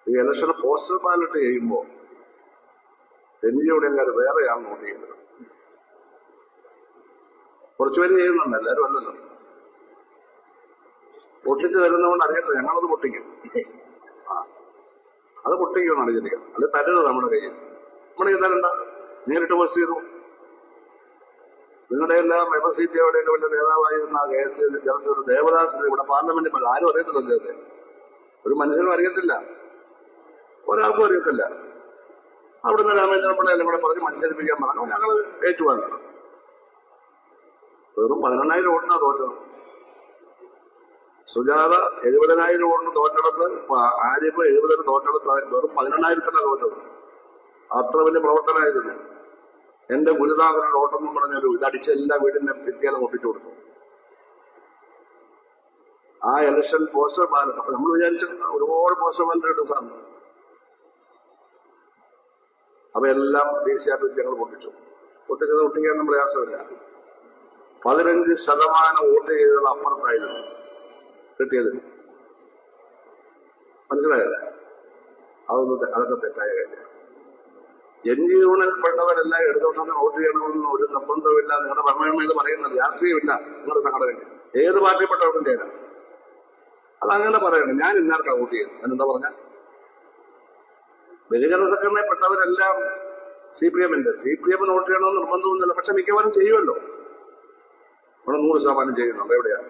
ഈ ഇലക്ഷന് postal ballot ചെയ്യുമ്പോൾ എൻജിഒയുടെ കാര്യം വേറെയാണ് നോട്ട് ചെയ്യുന്നത്. കുറച്ചുപേര് ചെയ്യുന്നുണ്ട്, എല്ലാവരും അല്ലല്ലോ. പൊട്ടിച്ച് തരുന്നതുകൊണ്ട് അറിയത്തില്ല, ഞങ്ങളത് പൊട്ടിക്കും. അത് പൊട്ടിക്കുമെന്നാണ് ചിന്തിക്കുക. അല്ലെ തരരുത് നമ്മുടെ കയ്യിൽ. നമ്മുടെ കയ്യിൽ തരണ്ട, നേരിട്ട് പോസ്റ്റ് ചെയ്തു. നിങ്ങളുടെ എല്ലാം എംഎസ്സിറ്റി എവിടെയൊക്കെ വലിയ നേതാവായിരുന്ന ജനസേവ ദേവദാസിന് ഇവിടെ പാർലമെന്റിൽ ആരും അറിയത്തില്ല. അദ്ദേഹത്തെ ഒരു മനുഷ്യനും അറിയത്തില്ല, ഒരാൾക്കും അറിയത്തില്ല. അവിടുന്ന് രാമേന്ദ്രൻ പിള്ള എല്ലാം കൂടെ പറഞ്ഞ് മത്സരിപ്പിക്കാൻ പറഞ്ഞു. ഞങ്ങൾ ഏറ്റുവാങ്ങണം. വെറും 11,000 വോട്ടിനാണ് തോറ്റത്. സുജാത 70,000 വോട്ടിന് തോറ്റെടുത്ത്, ആരിഫ് 70 തോറ്റെടുത്ത് വെറും 11,000 തോറ്റത്. അത്ര വലിയ പ്രവർത്തനമായിരുന്നു. എന്റെ ഗുരുനാഥനോട് ഓട്ടെന്നും പറഞ്ഞൊരു ഇതടിച്ച് എല്ലാ വീടിന്റെ ഭിത്തിയാലും ഒപ്പിച്ചു കൊടുത്തു. ആ ഇലക്ഷൻ പോസ്റ്റർ ബാലറ്റ്. അപ്പൊ നമ്മൾ വിചാരിച്ചിരുന്ന ഒരുപാട് പോസ്റ്റർ ബാലറ്റ് ഇട്ടു സാറിന്. അപ്പൊ എല്ലാം ദേശീയ ഞങ്ങൾ പൊട്ടിച്ചു. പൊട്ടിക്കാൻ പ്രയാസമില്ല. 15% വോട്ട് ചെയ്തത് അപ്പുറത്തായിരുന്നു കിട്ടിയത്. മനസ്സിലായല്ലേ? അതൊക്കെ തെറ്റായ കാര്യം. എൻജിഒകളിൽപ്പെട്ടവരെല്ലാം ഇടതുപക്ഷത്തിന് വോട്ട് ചെയ്യണമെന്ന് ഒരു നിർബന്ധമില്ല. നിങ്ങളുടെ ഭരണഘടന ഇത് പറയുന്നത്. രാഷ്ട്രീയമില്ല നിങ്ങളുടെ സംഘടനയ്ക്ക്. ഏത് പാർട്ടിപ്പെട്ടവർക്കും ചേരാം. അതങ്ങനെ പറയണം. ഞാൻ ഇന്നാർക്കാണ് വോട്ട് ചെയ്യുന്നത് എന്നെന്താ പറഞ്ഞ? ബഹുജന സംഘടനയിൽപ്പെട്ടവരെല്ലാം CPM-ന്റെ. CPM-ന് വോട്ട് ചെയ്യണമെന്ന് നിർബന്ധമൊന്നുമില്ല. പക്ഷെ മിക്കവാറും ചെയ്യുമല്ലോ. ഇവിടെ 100% ചെയ്യുന്നുണ്ട്. എവിടെയാ?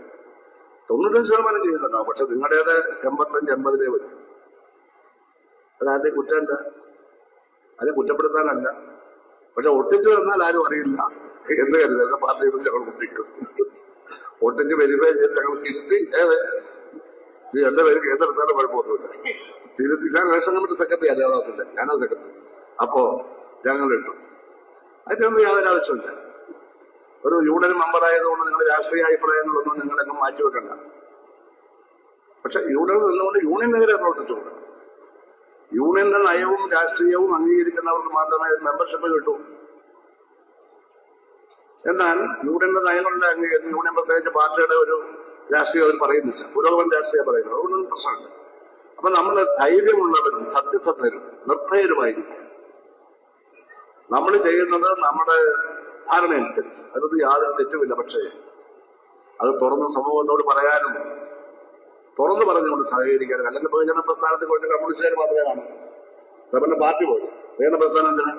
95% ചെയ്യുന്നുണ്ടാവും. പക്ഷെ നിങ്ങളുടേത് 85-80 വരും. അതാരുടെയും കുറ്റമല്ല, അതിനെ കുറ്റപ്പെടുത്താനല്ല. പക്ഷെ ഒട്ടിച്ചു തന്നാൽ ആരും അറിയില്ല എന്ന് കരുതരുത്. പാർട്ടിയുടെ ഞങ്ങൾ ഒട്ടിക്കും. ഒട്ടിച്ച് വെരിഫൈ ചെയ്ത് ഞങ്ങൾ തിരുത്തി. എന്റെ പേര് കേസെടുത്താലും കുഴപ്പമൊന്നുമില്ല. തിരുത്തി. ഞാൻ റേഷൻ കമ്മിറ്റി സെക്രട്ടറി ദേവദാസിന്റെ, ഞാനാ സെക്രട്ടറി. അപ്പോ ഞങ്ങൾ ഇട്ടു. അതിനൊന്നും യാതൊരു ആവശ്യമില്ല. ഒരു യൂണിയൻ മെമ്പറായതുകൊണ്ട് നിങ്ങളുടെ രാഷ്ട്രീയ അഭിപ്രായങ്ങളൊന്നും നിങ്ങളെങ്ങും മാറ്റിവെക്കണ്ട. പക്ഷെ യൂണിയനിൽ നിന്നുകൊണ്ട് യൂണിയനെതിരെ പ്രവർത്തിച്ചുകൊണ്ട് യൂണിയന്റെ നയവും രാഷ്ട്രീയവും അംഗീകരിക്കുന്നവർക്ക് മാത്രമേ മെമ്പർഷിപ്പ് കിട്ടൂ. എന്നാൽ യൂണിയന്റെ നയങ്ങളുടെ അംഗീകരിച്ച് യൂണിയൻ പ്രത്യേകിച്ച് പാർട്ടിയുടെ ഒരു രാഷ്ട്രീയം അതിൽ പറയുന്നില്ല. പുരോഗമന രാഷ്ട്രീയം പറയുന്നത്. അതുകൊണ്ടൊന്നും പ്രശ്നമില്ല. അപ്പൊ നമ്മൾ ധൈര്യമുള്ളവരും സത്യസന്ധരും നിർഭയരുമായിരിക്കും. നമ്മൾ ചെയ്യുന്നത് നമ്മുടെ ധാരണയനുസരിച്ച്. അതൊന്നും യാതൊരു തെറ്റുമില്ല. പക്ഷേ അത് തുറന്ന് സമൂഹത്തോട് പറയാനും തുറന്നു പറഞ്ഞുകൊണ്ട് സഹകരിക്കാനും. അല്ലെങ്കിൽ ബഹുജന പ്രസ്ഥാനത്തിൽ കുറച്ച് കമ്മ്യൂണിസ്റ്റുകാർ മാത്രമേ കാണൂ. അതേപോലെ പാർട്ടി പോയി ബഹുജന പ്രസ്ഥാനം എന്തിനാ?